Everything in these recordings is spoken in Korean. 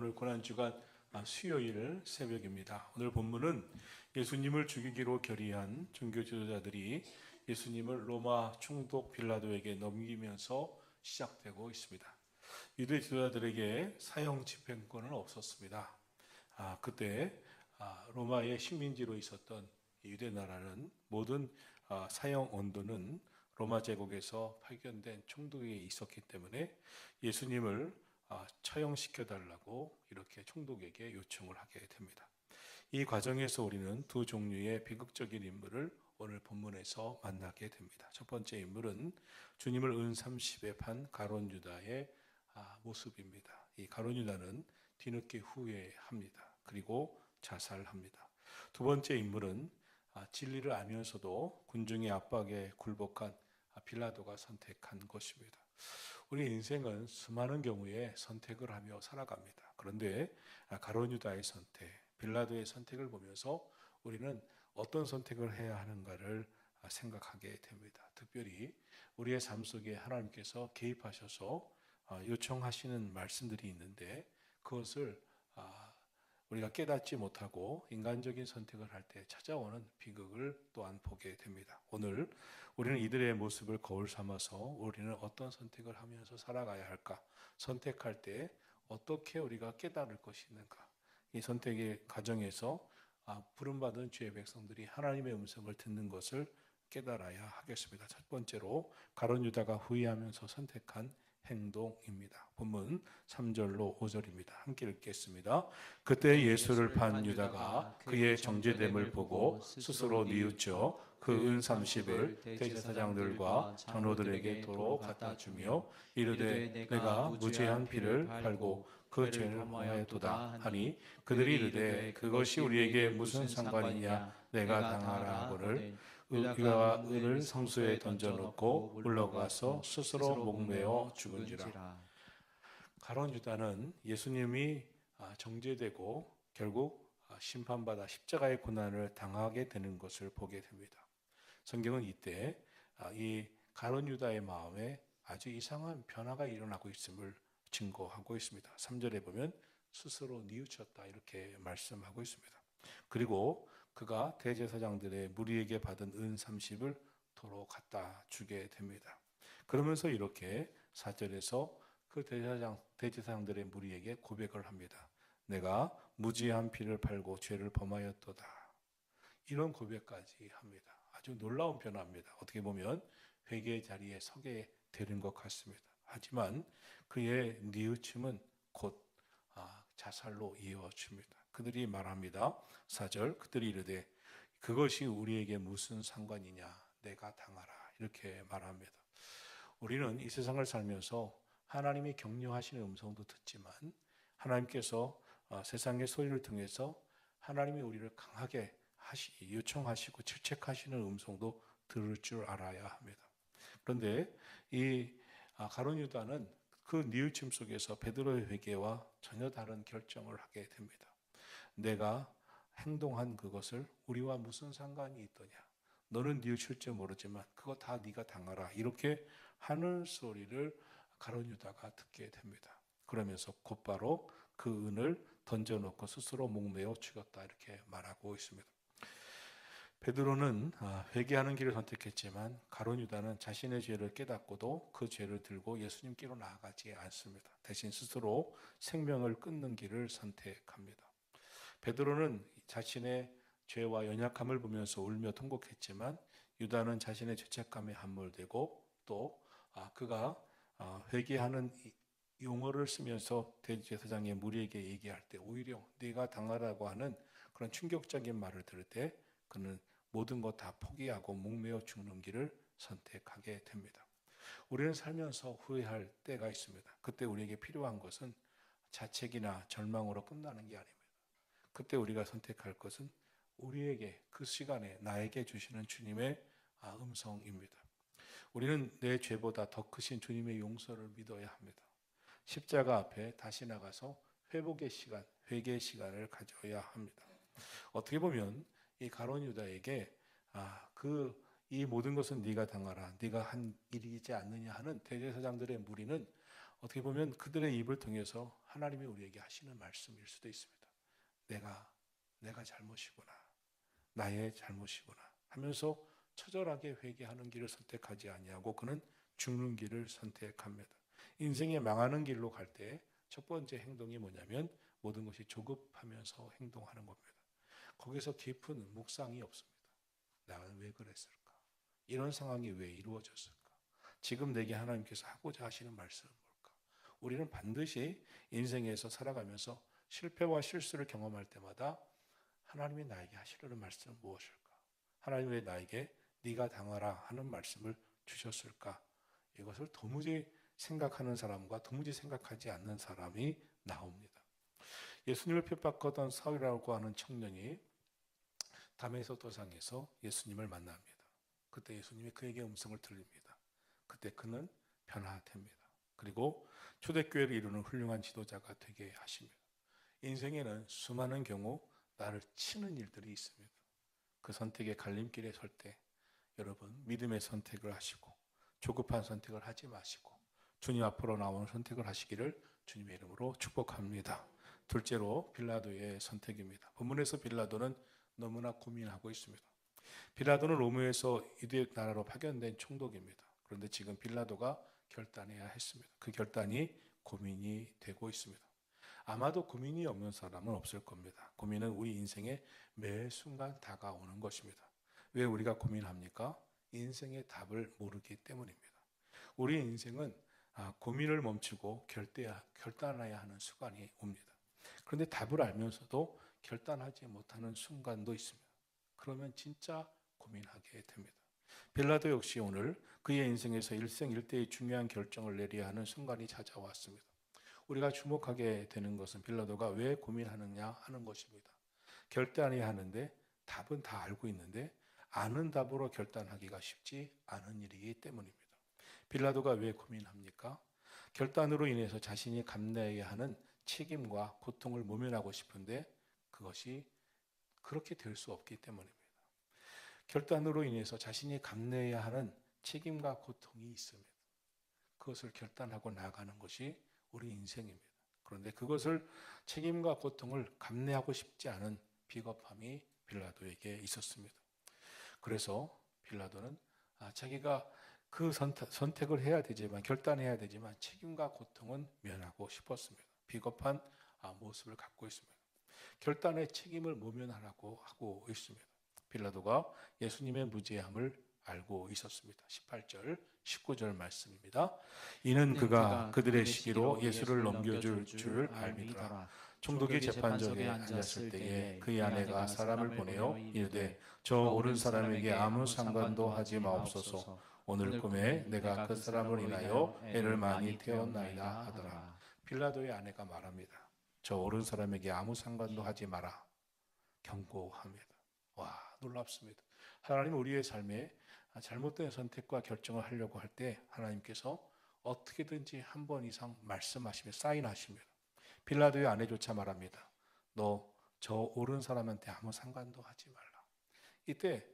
오늘 고난주간 수요일 새벽입니다. 오늘 본문은 예수님을 죽이기로 결의한 종교 지도자들이 예수님을 로마 총독 빌라도에게 넘기면서 시작되고 있습니다. 유대 지도자들에게 사형 집행권은 없었습니다. 그때 로마의 식민지로 있었던 유대 나라는 모든 사형 언도는 로마 제국에서 파견된 총독에게 있었기 때문에 예수님을 처형시켜 달라고 이렇게 총독에게 요청을 하게 됩니다. 이 과정에서 우리는 두 종류의 비극적인 인물을 오늘 본문에서 만나게 됩니다. 첫 번째 인물은 주님을 은30에 판 가룟 유다의 모습입니다. 이 가룟 유다는 뒤늦게 후회합니다. 그리고 자살합니다. 두 번째 인물은 진리를 알면서도 군중의 압박에 굴복한 빌라도가 선택한 것입니다. 우리 인생은 수많은 경우에 선택을 하며 살아갑니다. 그런데 가룟 유다의 선택, 빌라도의 선택을 보면서 우리는 어떤 선택을 해야 하는가를 생각하게 됩니다. 특별히 우리의 삶 속에 하나님께서 개입하셔서 요청하시는 말씀들이 있는데 그것을 우리가 깨닫지 못하고 인간적인 선택을 할 때 찾아오는 비극을 또한 보게 됩니다. 오늘 우리는 이들의 모습을 거울 삼아서 우리는 어떤 선택을 하면서 살아가야 할까? 선택할 때 어떻게 우리가 깨달을 것이 있는가? 이 선택의 과정에서 부름받은 주의 백성들이 하나님의 음성을 듣는 것을 깨달아야 하겠습니다. 첫 번째로 가룟 유다가 후회하면서 선택한 행동입니다. 본문 3절로 5절입니다. 함께 읽겠습니다. 그때 예수를 판 유다가 그의 정죄됨을 보고 스스로 뉘우쳐 그 은 30을 대제사장들과 장로들에게 도로 갖다 주며 이르되 내가 무죄한 피를 팔고 그 죄를 범하였도다 하니 그들이 이르되 그것이 우리에게 무슨 상관이냐 내가 당하라 하거늘 그가 은을 성소에 던져놓고 물러가서 스스로 목매어 죽은지라. 가룟 유다는 예수님이 정죄되고 결국 심판받아 십자가의 고난을 당하게 되는 것을 보게 됩니다. 성경은 이때 이 가룟 유다의 마음에 아주 이상한 변화가 일어나고 있음을 증거하고 있습니다. 3절에 보면 스스로 뉘우쳤다 이렇게 말씀하고 있습니다. 그리고 그가 대제사장들의 무리에게 받은 은 30을 도로 갖다 주게 됩니다. 그러면서 이렇게 4절에서 그 대제사장들의 무리에게 고백을 합니다. 내가 무지한 피를 팔고 죄를 범하였도다. 이런 고백까지 합니다. 아주 놀라운 변화입니다. 어떻게 보면 회개의 자리에 서게 되는 것 같습니다. 하지만 그의 뉘우침은 곧 자살로 이어집니다. 그들이 말합니다. 4절 그들이 이르되 그것이 우리에게 무슨 상관이냐 내가 당하라 이렇게 말합니다. 우리는 이 세상을 살면서 하나님이 격려하시는 음성도 듣지만 하나님께서 세상의 소리를 통해서 하나님이 우리를 강하게 요청하시고 질책하시는 음성도 들을 줄 알아야 합니다. 그런데 이 가룟 유다는 그 뉘우침 속에서 베드로의 회개와 전혀 다른 결정을 하게 됩니다. 내가 행동한 그것을 우리와 무슨 상관이 있더냐? 너는 뉘우칠지 모르지만 그거 다 네가 당하라. 이렇게 하는 소리를 가룟 유다가 듣게 됩니다. 그러면서 곧바로 그 은을 던져놓고 스스로 목매어 죽였다 이렇게 말하고 있습니다. 베드로는 회개하는 길을 선택했지만 가룟 유다는 자신의 죄를 깨닫고도 그 죄를 들고 예수님께로 나아가지 않습니다. 대신 스스로 생명을 끊는 길을 선택합니다. 베드로는 자신의 죄와 연약함을 보면서 울며 통곡했지만 유다는 자신의 죄책감에 함몰되고 또 그가 회개하는 용어를 쓰면서 대제사장의 무리에게 얘기할 때 오히려 네가 당하라고 하는 그런 충격적인 말을 들을 때 그는 모든 것 다 포기하고 목매어 죽는 길을 선택하게 됩니다. 우리는 살면서 후회할 때가 있습니다. 그때 우리에게 필요한 것은 자책이나 절망으로 끝나는 게 아닙니다. 그때 우리가 선택할 것은 우리에게 그 시간에 나에게 주시는 주님의 음성입니다. 우리는 내 죄보다 더 크신 주님의 용서를 믿어야 합니다. 십자가 앞에 다시 나가서 회복의 시간, 회개의 시간을 가져야 합니다. 어떻게 보면 이 가룟 유다에게 이 모든 것은 네가 당하라, 네가 한 일이지 않느냐 하는 대제사장들의 무리는 어떻게 보면 그들의 입을 통해서 하나님이 우리에게 하시는 말씀일 수도 있습니다. 내가 잘못이구나. 나의 잘못이구나 하면서 처절하게 회개하는 길을 선택하지 아니하고 그는 죽는 길을 선택합니다. 인생에 망하는 길로 갈 때 첫 번째 행동이 뭐냐면 모든 것이 조급하면서 행동하는 겁니다. 거기서 깊은 묵상이 없습니다. 나는 왜 그랬을까? 이런 상황이 왜 이루어졌을까? 지금 내게 하나님께서 하고자 하시는 말씀은 뭘까? 우리는 반드시 인생에서 살아가면서 실패와 실수를 경험할 때마다 하나님이 나에게 하시려는 말씀은 무엇일까? 하나님이 왜 나에게 네가 당하라 하는 말씀을 주셨을까? 이것을 도무지 생각하는 사람과 도무지 생각하지 않는 사람이 나옵니다. 예수님을 핍박하던 사울이라고 하는 청년이 담에서 도상에서 예수님을 만납니다. 그때 예수님이 그에게 음성을 들립니다. 그때 그는 변화됩니다. 그리고 초대교회를 이루는 훌륭한 지도자가 되게 하십니다. 인생에는 수많은 경우 나를 치는 일들이 있습니다. 그 선택의 갈림길에 설 때 여러분 믿음의 선택을 하시고 조급한 선택을 하지 마시고 주님 앞으로 나오는 선택을 하시기를 주님의 이름으로 축복합니다. 둘째로 빌라도의 선택입니다. 본문에서 빌라도는 너무나 고민하고 있습니다. 빌라도는 로마에서 유대 나라로 파견된 총독입니다. 그런데 지금 빌라도가 결단해야 했습니다. 그 결단이 고민이 되고 있습니다. 아마도 고민이 없는 사람은 없을 겁니다. 고민은 우리 인생의 매 순간 다가오는 것입니다. 왜 우리가 고민합니까? 인생의 답을 모르기 때문입니다. 우리 인생은 고민을 멈추고 결단해야 하는 순간이 옵니다. 그런데 답을 알면서도 결단하지 못하는 순간도 있습니다. 그러면 진짜 고민하게 됩니다. 빌라도 역시 오늘 그의 인생에서 일생일대의 중요한 결정을 내려야 하는 순간이 찾아왔습니다. 우리가 주목하게 되는 것은 빌라도가 왜 고민하느냐 하는 것입니다. 결단해야 하는데 답은 다 알고 있는데 아는 답으로 결단하기가 쉽지 않은 일이기 때문입니다. 빌라도가 왜 고민합니까? 결단으로 인해서 자신이 감내해야 하는 책임과 고통을 모면하고 싶은데 그것이 그렇게 될 수 없기 때문입니다. 결단으로 인해서 자신이 감내해야 하는 책임과 고통이 있습니다. 그것을 결단하고 나아가는 것이 우리 인생입니다. 그런데 그것을 책임과 고통을 감내하고 싶지 않은 비겁함이 빌라도에게 있었습니다. 그래서 빌라도는 자기가 그 선택을 해야 되지만 결단해야 되지만 책임과 고통은 면하고 싶었습니다. 비겁한 모습을 갖고 있습니다. 결단의 책임을 모면하라고 하고 있습니다. 빌라도가 예수님의 무죄함을 알고 있었습니다. 18절, 19절 말씀입니다. 이는 그가 그들의 시기로 예수를 넘겨줄 줄 알미더라. 총독이 재판석에 앉았을 때에 그의 아내가 사람을 보내어 이르되 저 옳은 사람에게 아무 상관도 하지 마옵소서. 오늘 꿈에 내가 그 사람을 인하여 애를 많이 태웠나이다 하더라. 빌라도의 아내가 말합니다. 저 옳은 사람에게 아무 상관도 하지 마라. 경고합니다. 와, 놀랍습니다. 하나님 우리의 삶에 잘못된 선택과 결정을 하려고 할 때 하나님께서 어떻게든지 한 번 이상 말씀하시며 사인하십니다. 빌라도의 아내조차 말합니다. 너 저 옳은 사람한테 아무 상관도 하지 말라. 이때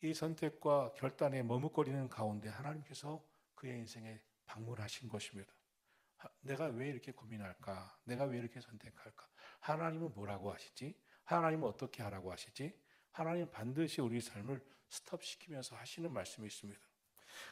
이 선택과 결단에 머뭇거리는 가운데 하나님께서 그의 인생에 방문하신 것입니다. 내가 왜 이렇게 고민할까? 내가 왜 이렇게 선택할까? 하나님은 뭐라고 하시지? 하나님은 어떻게 하라고 하시지? 하나님 반드시 우리 삶을 스톱시키면서 하시는 말씀이 있습니다.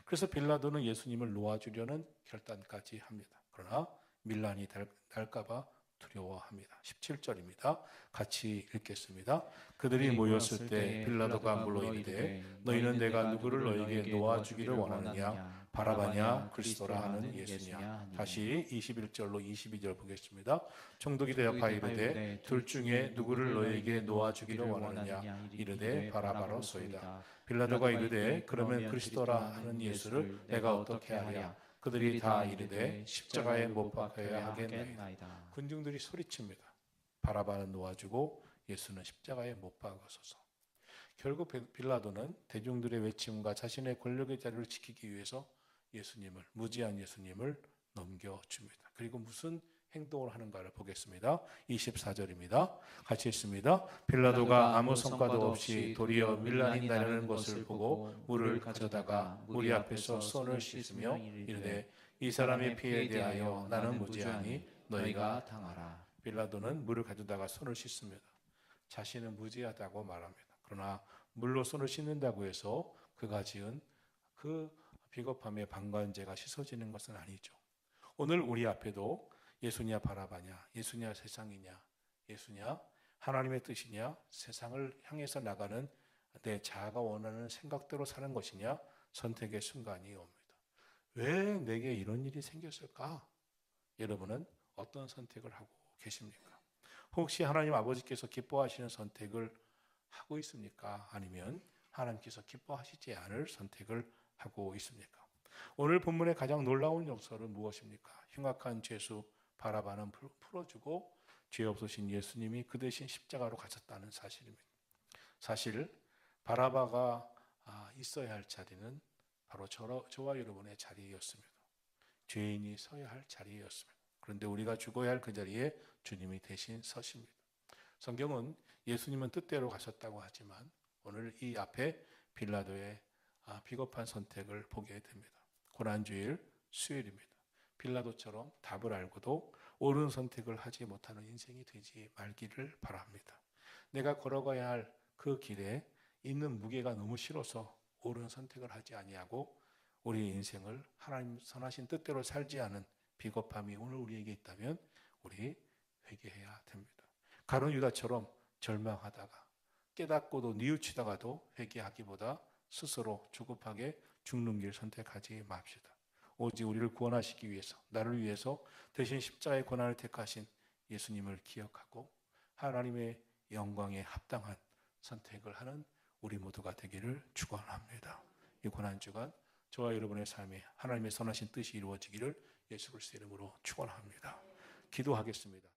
그래서 빌라도는 예수님을 놓아주려는 결단까지 합니다. 그러나 밀란이 날까 봐 두려워합니다. 17절입니다. 같이 읽겠습니다. 그들이 모였을 때 빌라도가 물어 이르되 너희는 내가 누구를 너희에게 놓아주기를 원하느냐? 바라바냐 그리스도라 하는 예수냐? 다시 21절로 22절 보겠습니다. 총독이 대답하여 이르되 둘 중에 누구를 너희에게 놓아주기를 원하느냐? 이르되 바라바로소이다. 빌라도가 이르되 그러면 그리스도라 하는 예수를 내가 어떻게 하랴? 그들이 다 이르되 십자가에 못 박혀야 하겠나이다. 군중들이 소리칩니다. 바라바는 놓아주고 예수는 십자가에 못 박으소서. 결국 빌라도는 대중들의 외침과 자신의 권력의 자리를 지키기 위해서 무지한 예수님을 넘겨줍니다. 그리고 무슨 행동을 하는가를 보겠습니다. 24절입니다. 같이 읽습니다. 빌라도가 아무 성과도 없이 도리어 밀란이 나려는 것을 보고 물을 가져다가 무리 앞에서 손을 씻으며 이르되 이 사람의 피에 대하여 나는 무죄하니 너희가 당하라. 빌라도는 물을 가져다가 손을 씻습니다. 자신은 무죄하다고 말합니다. 그러나 물로 손을 씻는다고 해서 그가 지은 그 비겁함의 방관죄가 씻어지는 것은 아니죠. 오늘 우리 앞에도 예수냐 바라바냐, 예수냐 세상이냐, 예수냐 하나님의 뜻이냐, 세상을 향해서 나가는 내 자아가 원하는 생각대로 사는 것이냐, 선택의 순간이 옵니다. 왜 내게 이런 일이 생겼을까? 여러분은 어떤 선택을 하고 계십니까? 혹시 하나님 아버지께서 기뻐하시는 선택을 하고 있습니까? 아니면 하나님께서 기뻐하시지 않을 선택을 하고 있습니까? 오늘 본문의 가장 놀라운 역설은 무엇입니까? 흉악한 죄수 바라바는 풀어주고 죄 없으신 예수님이 그 대신 십자가로 가셨다는 사실입니다. 사실 바라바가 있어야 할 자리는 바로 저와 여러분의 자리였습니다. 죄인이 서야 할 자리였습니다. 그런데 우리가 죽어야 할 그 자리에 주님이 대신 서십니다. 성경은 예수님은 뜻대로 가셨다고 하지만 오늘 이 앞에 빌라도의 비겁한 선택을 보게 됩니다. 고난주일 수요일입니다. 빌라도처럼 답을 알고도 옳은 선택을 하지 못하는 인생이 되지 말기를 바랍니다. 내가 걸어가야 할 그 길에 있는 무게가 너무 싫어서 옳은 선택을 하지 아니하고 우리의 인생을 하나님 선하신 뜻대로 살지 않은 비겁함이 오늘 우리에게 있다면 우리 회개해야 됩니다. 가룟 유다처럼 절망하다가 깨닫고도 뉘우치다가도 회개하기보다 스스로 조급하게 죽는 길 선택하지 맙시다. 오직 우리를 구원하시기 위해서, 나를 위해서 대신 십자가의 고난을 택하신 예수님을 기억하고 하나님의 영광에 합당한 선택을 하는 우리 모두가 되기를 축원합니다. 이 고난주간 저와 여러분의 삶에 하나님의 선하신 뜻이 이루어지기를 예수 그리스도의 이름으로 축원합니다. 기도하겠습니다.